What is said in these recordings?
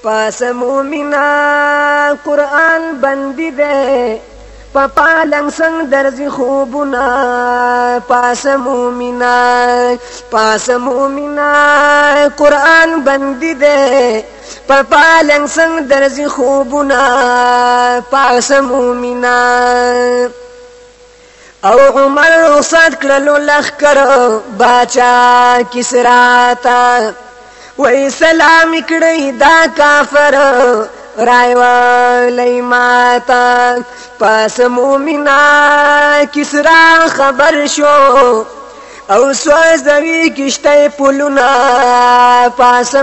پاس مومنا قرآن بندی دے پالنگ سنگ درزی خوبنا پاس مومنا قرآن بندی دے پالنگ سنگ درزی خوبنا پاس مومنا او عمر رخصت کړلو لښکر باچا کسراتا وای سلام کړی دا کافر رایوالی ماتا پاس مومنا کسرا خبر شو او سوزوی کشتی پلونا پاس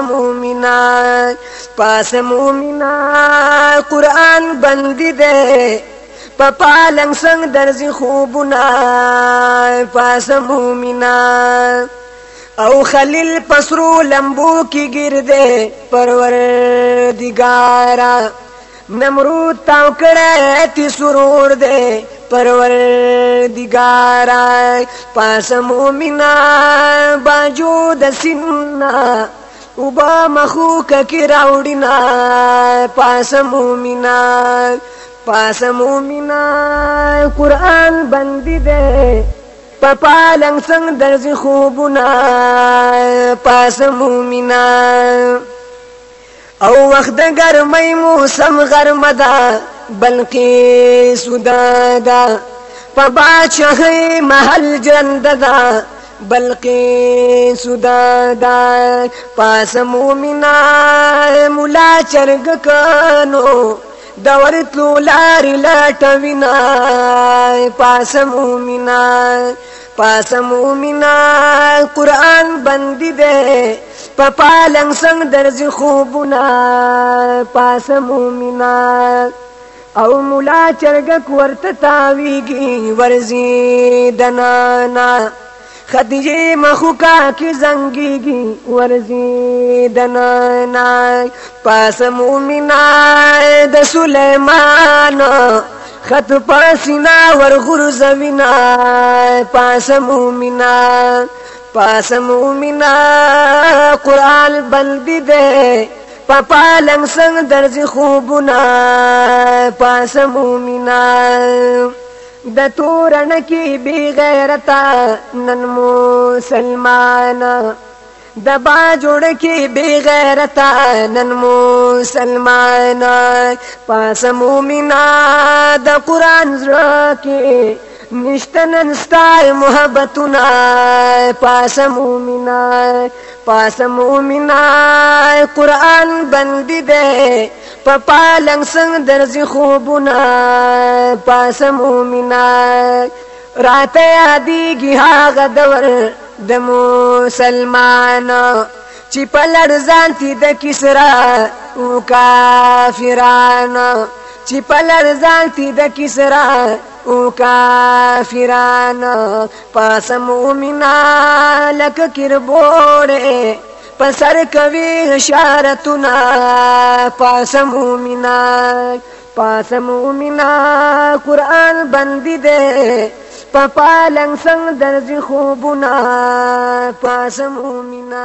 مومنا قرآن بندی دے پالنگ سنگ درزی خوبنا پاس مومنا او خلیل پسرو لمبو کی گردے پروردگارا نمرود تاو کڑیتی سرور دے پروردگارا پاس مومنا باجود سننا اوبا مخوک کی راوڑینا پاس مومنا قرآن بندی دے پالنگ سنگ درزی خوبنا پاس مومنا او وقت گرمی موسم غرم دا بلقی سدادا پبادشاہی محل جرند دا بلقی سدادا پاس مومنا مولا چرگ کانو دورتلو لاری لٹوینا پاس مومنا قرآن بندی دے پالنگ سنگ درزی خوبنا پاس مومنا او مولا چرگک ورتتاویگی ورزی دنانا خدیجے مخوکا کی زنگیگی ورزی دنانا پاس مومنا د سلیمان خط پاسینا ورغرزوینا پاس مومنا قرآن بندی دے پالنگ سنگ درزی خوبنا پاس مومنا د تورن کی بی غیرتا نن مسلمانا د باجوڑ کی بی غیرتا نن مسلمانا پاس مومنا د قرآن زړه کی نشته نن ستا محبتنا پاس مومنا قرآن بندی دے پالنگ سنگ درزی خوبنا پاس مومنا رات یادیگی هاغ دور د مسلمان چی پلرزانتی د کسرا او کافران چی پلرزانتی د کسرا او کافران پاس مومنا لک کربوڑے پسر کوي اشارتنا پاس مومنا قرآن بندی دے پالنگ سنگ درزی خوبنا پاس مومنا